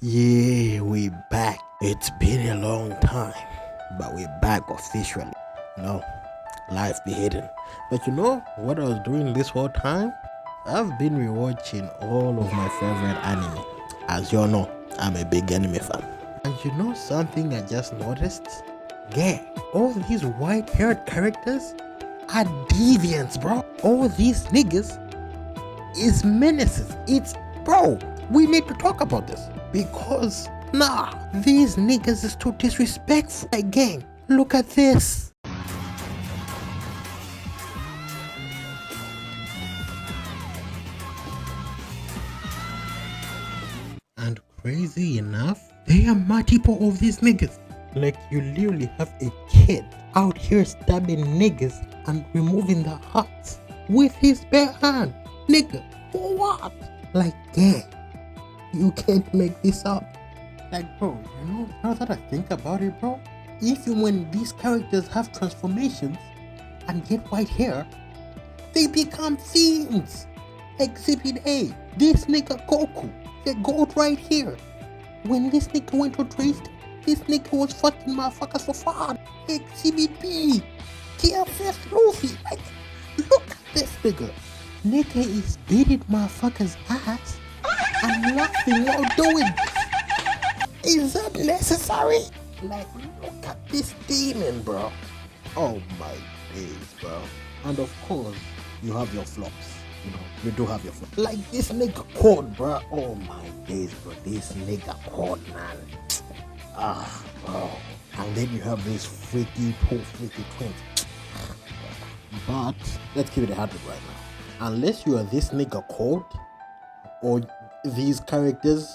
Yeah, we back. It's been a long time, but we're back officially. No, life be hidden. But you know what I was doing this whole time? I've been rewatching all of my favorite anime. As you all know, I'm a big anime fan. And you know something I just noticed? Yeah, all these white-haired characters are deviants, bro. All these niggas is menaces. It's bro. We need to talk about this because these niggas is too disrespectful. Again, look at this. And crazy enough, there are multiple of these niggas. Like you literally have a kid out here stabbing niggas and removing their hearts with his bare hand. Nigga, for what? Like, yeah, you can't make this up. Like, bro, you know, now that I think about it, bro, even when these characters have transformations and get white hair, they become fiends. Exhibit A, this nigga Goku, the goat right here. When this nigga went to Trace, this nigga was fucking motherfuckers for fun. Exhibit B, TFS Luffy. Like, look at this nigga. Nigga is beating motherfuckers' ass and laughing while doing this. Is that necessary? Like, look at this demon, bro. Oh my days, bro. And of course, you have your flops. You know, you do have your flops. Like this nigga Code, bro. Oh my days, bro. This nigga Code, man. Bro. And then you have these freaky twins. But let's keep it 100 right now. Unless you are this nigga Code or these characters,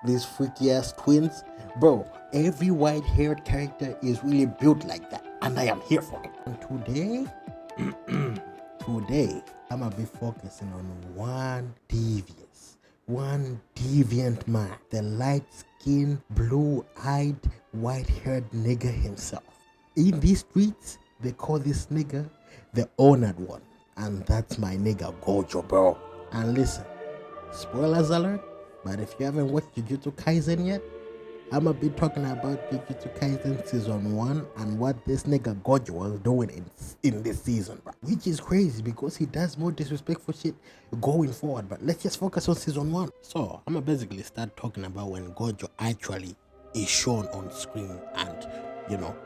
these freaky ass twins, bro, every white-haired character is really built like that, and I am here for it. And today, I'm gonna be focusing on one deviant man, the light-skinned, blue-eyed, white-haired nigga himself. In these streets, they call this nigga the honored one, and that's my nigga Gojo, bro. And listen, spoilers alert, but if you haven't watched Jujutsu Kaisen yet, I'm gonna be talking about Jujutsu Kaisen season 1 and what this nigga Gojo was doing in this season, bro. Which is crazy because he does more disrespectful shit going forward. But let's just focus on season 1. So I'm gonna basically start talking about when Gojo actually is shown on screen, and you know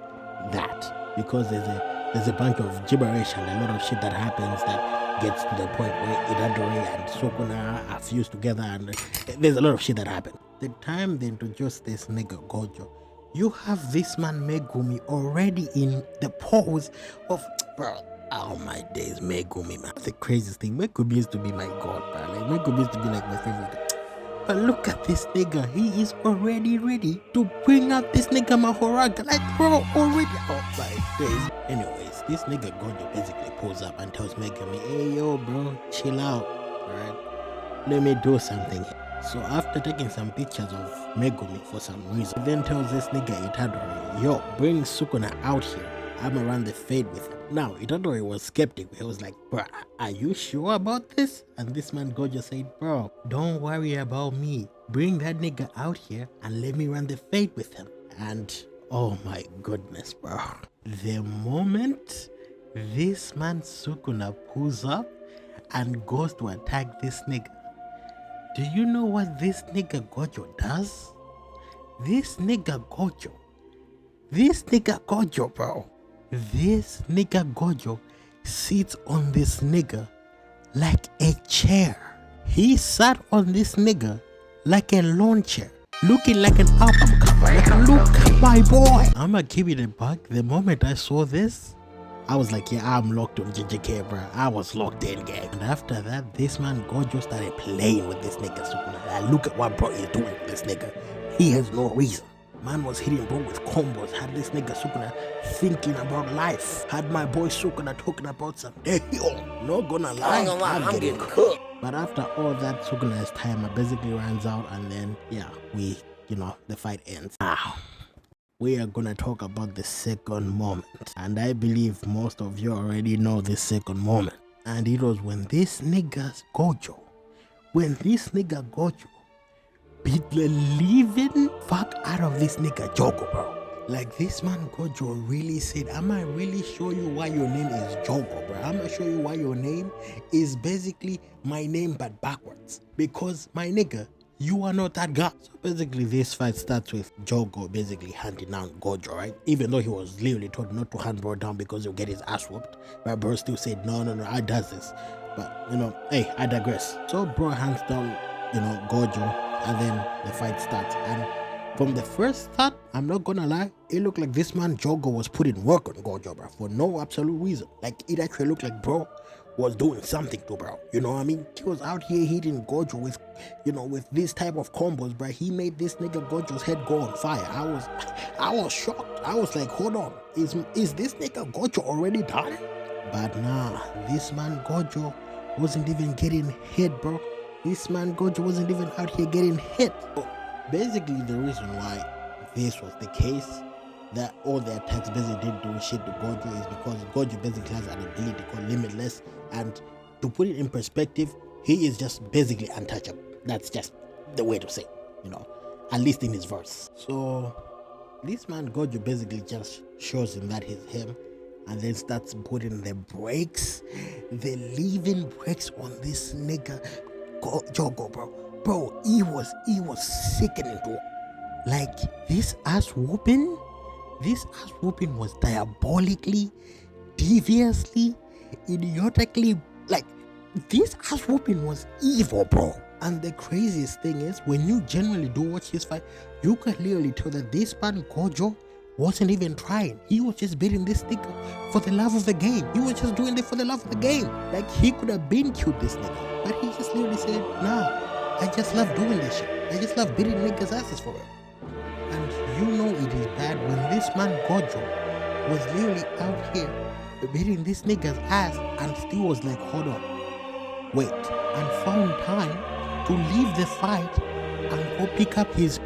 that because there's a bunch of gibberish and a lot of shit that happens that gets to the point where Itadori and Sukuna are fused together, and there's a lot of shit that happens. The time they introduce this nigga Gojo, you have this man Megumi already in the pose of, bro, oh my days, Megumi, man. That's the craziest thing. Megumi used to be my god, bro. Like, Megumi used to be like my favorite. But look at this nigga, he is already ready to bring out this nigga Mahoraga. Like, bro, already, oh my days. Anyways, this nigga Gojo basically pulls up and tells Megumi, hey yo bro, chill out, alright? Let me do something. So after taking some pictures of Megumi for some reason, he then tells this nigga Itadori, yo, bring Sukuna out here. I'ma run the fade with him. Now, Itadori was skeptical. He was like, bro, are you sure about this? And this man Gojo said, bro, don't worry about me. Bring that nigga out here and let me run the fade with him. And oh my goodness, bro. The moment this man Sukuna pulls up and goes to attack this nigga, do you know what this nigga Gojo does? This nigga Gojo, bro. This nigga Gojo sits on this nigga like a chair. He sat on this nigga like a lawn chair, looking like an album cover. Like, look at my boy. I'ma give it a buck. The moment I saw this, I was like, yeah, I'm locked on JJK, bro. I was locked in, gang. And after that, this man Gojo started playing with this nigga Sukuna. Like, look at what bro is doing with this nigga. He has no reason. Man was hitting bro with combos. Had this nigga Sukuna thinking about life. Had my boy Sukuna talking about some not gonna lie, I'm getting cooked. But after all that Sukuna's time basically runs out, and then yeah, the fight ends. Now we are gonna talk about the second moment, and I believe most of you already know this second moment. And it was when this nigga Gojo beat the living fuck out of this nigga Jogo, bro. Like, this man Gojo really said, am I really show you why your name is Jogo, bro? I'm gonna show you why your name is basically my name but backwards. Because, my nigga, you are not that guy. So basically, this fight starts with Jogo basically handing down Gojo, right? Even though he was literally told not to hand bro down because he'll get his ass whooped. But bro still said, no, I does this. But, hey, I digress. So bro hands down, Gojo, and then the fight starts. And from the first start, I'm not gonna lie, it looked like this man Jogo was putting work on Gojo, bro, for no absolute reason. Like, it actually looked like bro was doing something to bro. You know what I mean? He was out here hitting Gojo with, with this type of combos, bro. He made this nigga Gojo's head go on fire. I was shocked. I was like, hold on, is this nigga Gojo already done? But nah, this man Gojo wasn't even getting hit, bro. This man Gojo wasn't even out here getting hit. Basically, the reason why this was the case, that all the attacks basically didn't do shit to Gojo, is because Gojo basically has an ability called Limitless, and to put it in perspective, he is just basically untouchable. That's just the way to say it, at least in his verse. So this man Gojo basically just shows him that he's him, and then starts putting the brakes, the leaving brakes on this nigga Jogo, bro. Bro, he was sickening to. Like, this ass whooping was diabolically, deviously, idiotically, like, this ass whooping was evil, bro. And the craziest thing is, when you generally do watch his fight, you can clearly tell that this man Gojo wasn't even trying. He was just beating this nigga for the love of the game. He was just doing it for the love of the game. Like, he could have been killed this nigga, but he just literally said, nah, I just love doing this shit. I just love beating niggas' asses for it. And it is bad when this man Gojo was literally out here beating this nigga's ass and still was like, hold on, wait, and found time to leave the fight and go pick up his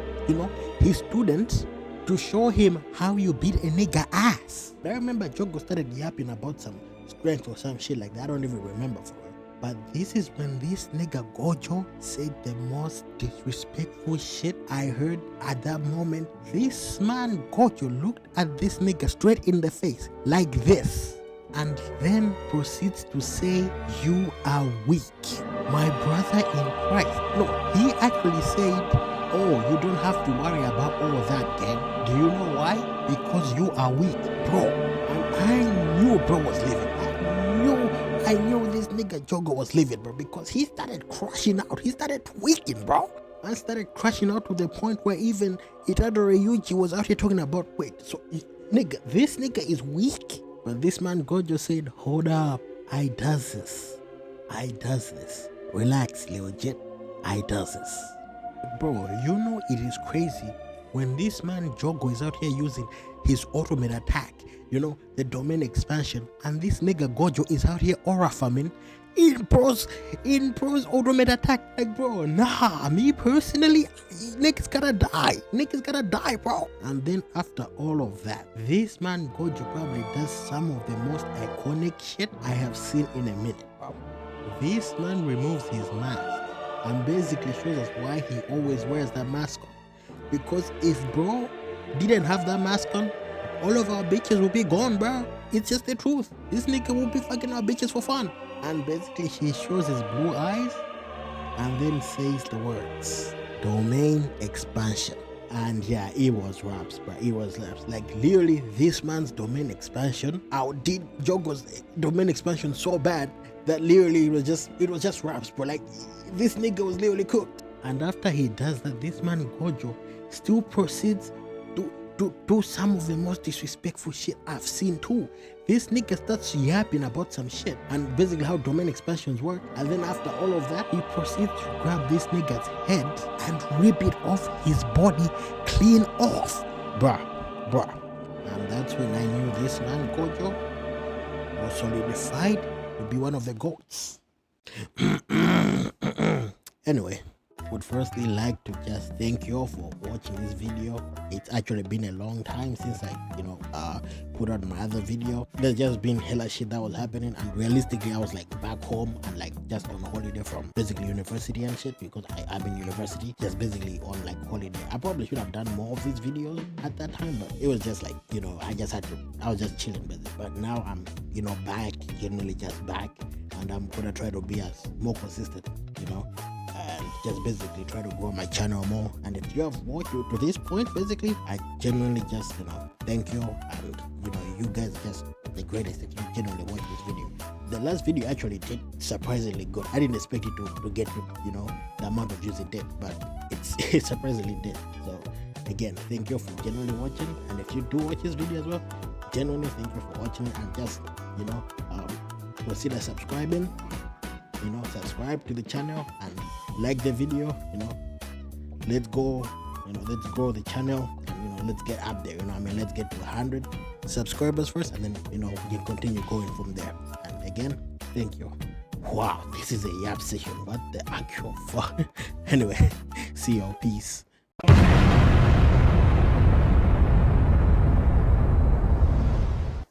students to show him how you beat a nigga ass. I remember Jogo started yapping about some strength or some shit like that. I don't even remember for real. But this is when this nigga Gojo said the most disrespectful shit I heard at that moment. This man Gojo looked at this nigga straight in the face like this, and then proceeds to say, you are weak, my brother in Christ. No, he actually said, oh, you don't have to worry about all that, gang. Do you know why? Because you are weak, bro. And I knew bro was leaving. I knew this nigga Jogo was leaving, bro, because he started crashing out. He started tweaking, bro. I started crashing out to the point where even Itadori Yuji was out here talking about, wait, so nigga, this nigga is weak? But this man Gojo said, hold up, I does this. Relax, legit, I does this. Bro, it is crazy when this man Jogo is out here using his ultimate attack, the domain expansion, and this nigga Gojo is out here aura farming in pros ultimate attack. Like, bro, nah, me personally, niggas gotta die, bro. And then after all of that, this man Gojo probably does some of the most iconic shit I have seen in a minute, bro. This man removes his mask and basically shows us why he always wears that mask on. Because if bro didn't have that mask on, all of our bitches will be gone, bro. It's just the truth. This nigga will be fucking our bitches for fun. And basically he shows his blue eyes and then says the words, domain expansion. And yeah, it was raps, bro. It was raps. Like, literally, this man's domain expansion outdid Jogo's domain expansion so bad that literally it was just raps, bro. Like, this nigga was literally cooked. And after he does that, this man Gojo still proceeds to do some of the most disrespectful shit I've seen too. This nigga starts yapping about some shit and basically how domain expansions work, and then after all of that, he proceeds to grab this nigga's head and rip it off his body clean off, bruh. And that's when I knew this man Gojo was solidified to be one of the GOATs. Anyway, would firstly like to just thank you all for watching this video. It's actually been a long time since I put out my other video. There's just been hella shit that was happening, and realistically I was like back home and like just on holiday from basically university and shit, because I'm in university, just basically on like holiday. I probably should have done more of these videos at that time, but it was just like, I was just chilling busy. But now I'm back, generally just back, and I'm gonna try to be as more consistent, and just basically try to grow my channel more. And if you have watched to this point, basically I genuinely just thank you, and you guys just the greatest if you genuinely watch this video. The last video actually did surprisingly good. I didn't expect it to get the amount of views it did, but it surprisingly did. So again, thank you for genuinely watching, and if you do watch this video as well, genuinely thank you for watching, and just consider subscribing, subscribe to the channel and like the video. Let's go, let's grow the channel, and let's get up there, let's get to 100 subscribers first, and then we can continue going from there. And again, thank you. Wow, this is a yap session, what the actual fuck. Anyway, see y'all, peace.